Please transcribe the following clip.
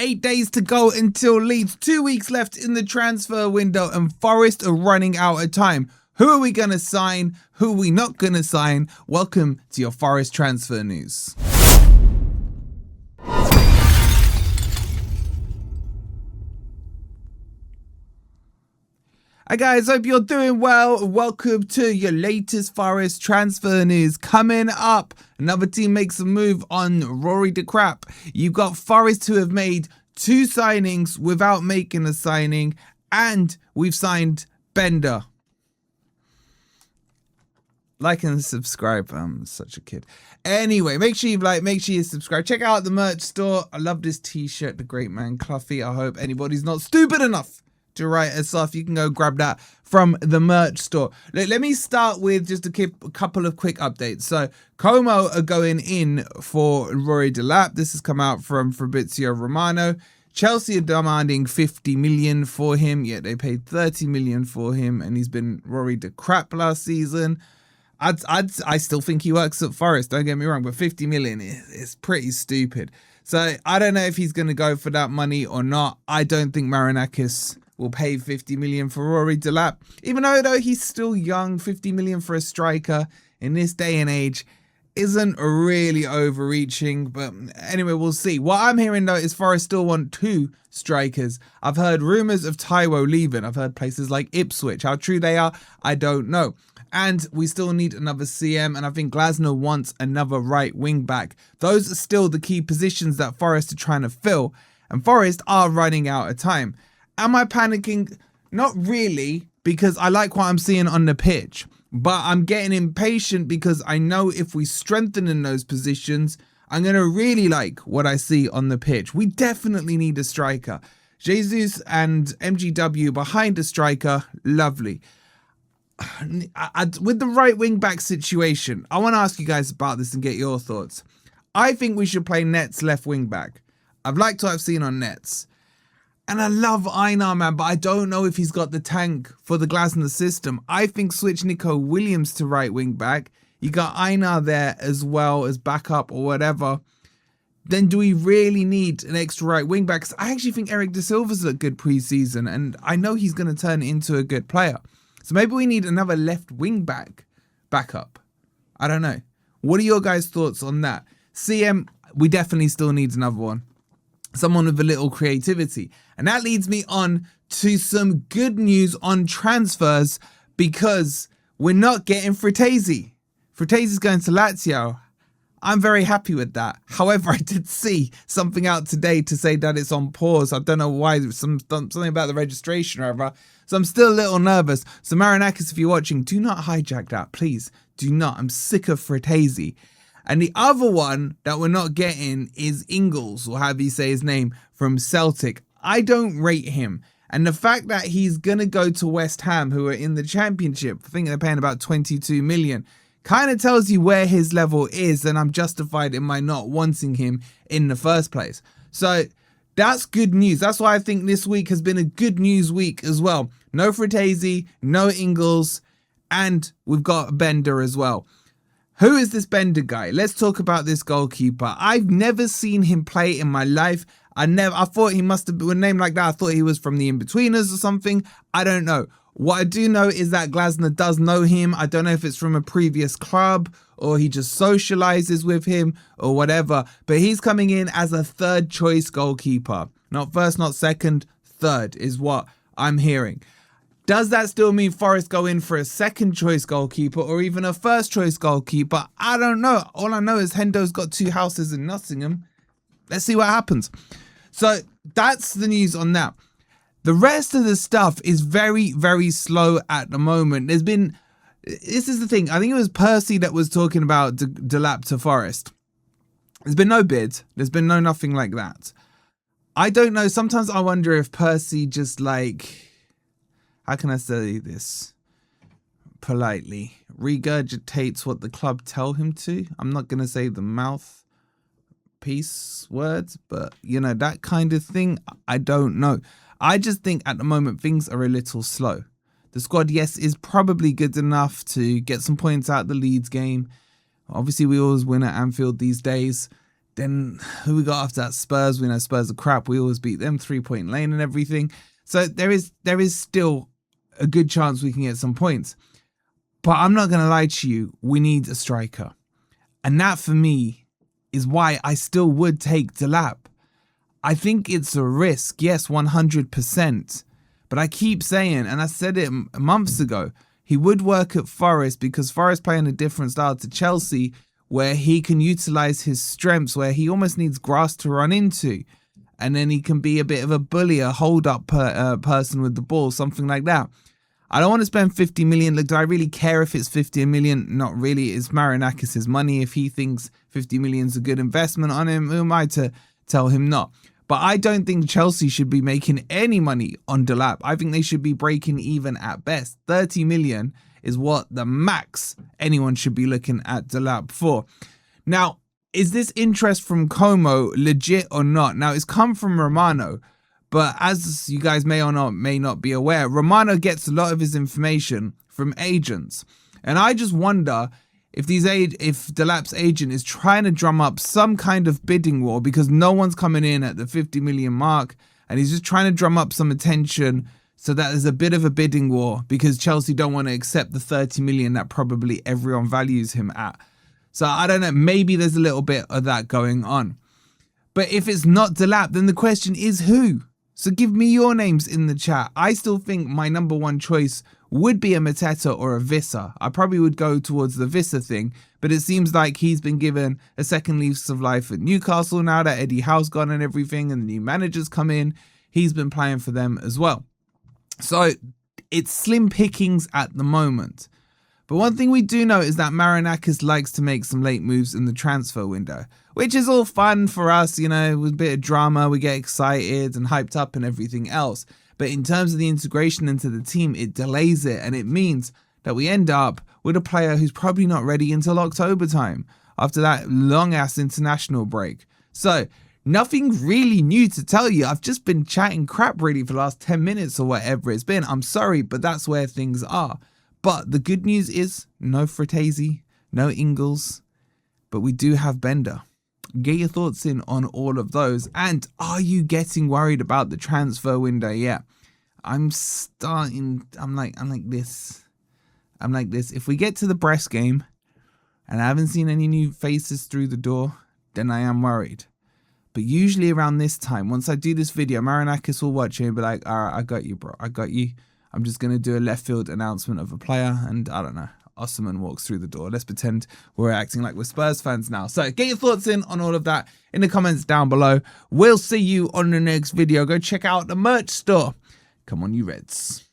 8 days to go until Leeds. 2 weeks left in the transfer window and Forest are running out of time. Who are we going to sign? Who are we not going to sign? Welcome to your Forest transfer news. Hi guys, hope you're doing well. Welcome to your latest Forest transfer news. Coming up, another team makes a move on Rory de Crap. You've got Forest who have made 2 signings without making a signing, and we've signed Bender. Like and subscribe. I'm such a kid. Anyway, make sure you like, make sure you subscribe. Check out the merch store. I love this t-shirt, the great man Cluffy. I hope anybody's not stupid enough to write us off. You can go grab that from the merch store. Let me start with just a couple of quick updates. So Como are going in for Rory Delap. This has come out from Fabrizio Romano. Chelsea are demanding 50 million for him, yet they paid 30 million for him, and he's been Rory de Crap last season. I still think he works at Forest, don't get me wrong, but 50 million is pretty stupid. So I don't know if he's going to go for that money or not. I don't think Marinakis will pay 50 million for Rory Delap. Even though he's still young, 50 million for a striker in this day and age isn't really overreaching. But anyway, we'll see. What I'm hearing though is Forest still want 2 strikers. I've heard rumours of Taiwo leaving. I've heard places like Ipswich. How true they are, I don't know. And we still need another CM, and I think Glasner wants another right wing back. Those are still the key positions that Forest are trying to fill, and Forest are running out of time. Am I panicking? Not really, because I like what I'm seeing on the pitch, but I'm getting impatient because I know if we strengthen in those positions, I'm going to really like what I see on the pitch. We definitely need a striker. Jesus and MGW behind a striker, lovely. With the right wing back situation, I want to ask you guys about this and get your thoughts. I think we should play Nets left wing back. I've liked what I've seen on Nets. And I love Einar, man, but I don't know if he's got the tank for the Glasner system. I think switch Nico Williams to right wing back. You got Einar there as well as backup or whatever. Then do we really need an extra right wing back? Because I actually think Eric De Silva's a good preseason, and I know he's going to turn into a good player. So maybe we need another left wing backup. I don't know. What are your guys' thoughts on that? CM, we definitely still need another one. Someone with a little creativity. And that leads me on to some good news on transfers, because we're not getting Fratesi. Fratesi's going to Lazio. I'm very happy with that. However, I did see something out today to say that it's on pause. I don't know why. Something about the registration or whatever. So I'm still a little nervous. So Marinakis, if you're watching, do not hijack that. Please do not. I'm sick of Fratesi. And the other one that we're not getting is Ingles, or however you say his name, from Celtic. I don't rate him. And the fact that he's going to go to West Ham, who are in the Championship, I think they're paying about 22 million, kind of tells you where his level is, and I'm justified in my not wanting him in the first place. So that's good news. That's why I think this week has been a good news week as well. No Fratesi, no Ingles, and we've got Bender as well. Who is this Bender guy? Let's talk about this goalkeeper. I've never seen him play in my life. I thought he must have been a name like that. I thought he was from the In-Betweeners or something. I don't know. What I do know is that Glasner does know him. I don't know if it's from a previous club or he just socializes with him or whatever. But he's coming in as a 3rd choice goalkeeper. Not first, not second, 3rd is what I'm hearing. Does that still mean Forest go in for a 2nd choice goalkeeper or even a 1st choice goalkeeper? I don't know. All I know is Hendo's got 2 houses in Nottingham. Let's see what happens. So that's the news on that. The rest of the stuff is very, very slow at the moment. This is the thing. I think it was Percy that was talking about Delap to Forest. There's been no bid. There's been no nothing like that. I don't know. Sometimes I wonder if Percy just how can I say this politely? Regurgitates what the club tell him to. I'm not going to say the mouthpiece words, but that kind of thing. I don't know. I just think at the moment things are a little slow. The squad, yes, is probably good enough to get some points out the Leeds game. Obviously, we always win at Anfield these days. Then who we got after that? Spurs. We know Spurs are crap. We always beat them 3-point lane and everything. So there is still a good chance we can get some points. But I'm not going to lie to you. We need a striker. And that for me is why I still would take Delap. I think it's a risk. Yes, 100%. But I keep saying, and I said it months ago, he would work at Forest because Forest playing a different style to Chelsea, where he can utilize his strengths, where he almost needs grass to run into. And then he can be a bit of a bully, a hold-up person with the ball, something like that. I don't want to spend 50 million. Look, do I really care if it's 50 million? Not really. It's Marinakis' money. If he thinks 50 million is a good investment on him, who am I to tell him not? But I don't think Chelsea should be making any money on Delap. I think they should be breaking even at best. 30 million is what the max anyone should be looking at Delap for. Now, is this interest from Como legit or not? Now, it's come from Romano, but as you guys may or may not be aware, Romano gets a lot of his information from agents. And I just wonder if Delap's agent is trying to drum up some kind of bidding war because no one's coming in at the 50 million mark, and he's just trying to drum up some attention so that there's a bit of a bidding war because Chelsea don't want to accept the 30 million that probably everyone values him at. So I don't know, maybe there's a little bit of that going on. But if it's not Delap, then the question is who? So give me your names in the chat. I still think my number one choice would be a Mateta or a Visser. I probably would go towards the Visser thing, but it seems like he's been given a second lease of life at Newcastle now that Eddie Howe's gone and everything and the new managers come in. He's been playing for them as well. So it's slim pickings at the moment. But one thing we do know is that Marinakis likes to make some late moves in the transfer window, which is all fun for us, you know, with a bit of drama, we get excited and hyped up and everything else. But in terms of the integration into the team, it delays it, and it means that we end up with a player who's probably not ready until October time, after that long-ass international break. So, nothing really new to tell you. I've just been chatting crap really for the last 10 minutes or whatever it's been. I'm sorry, but that's where things are. But the good news is no Fratesi, no Ingles, but we do have Bender. Get your thoughts in on all of those. And are you getting worried about the transfer window yet? I'm like this. If we get to the Brest game and I haven't seen any new faces through the door, then I am worried. But usually around this time, once I do this video, Marinakis will watch it and be like, all right, I got you, bro. I got you. I'm just going to do a left field announcement of a player and I don't know. Osman walks through the door. Let's pretend we're acting like we're Spurs fans now. So get your thoughts in on all of that in the comments down below. We'll see you on the next video. Go check out the merch store. Come on, you Reds.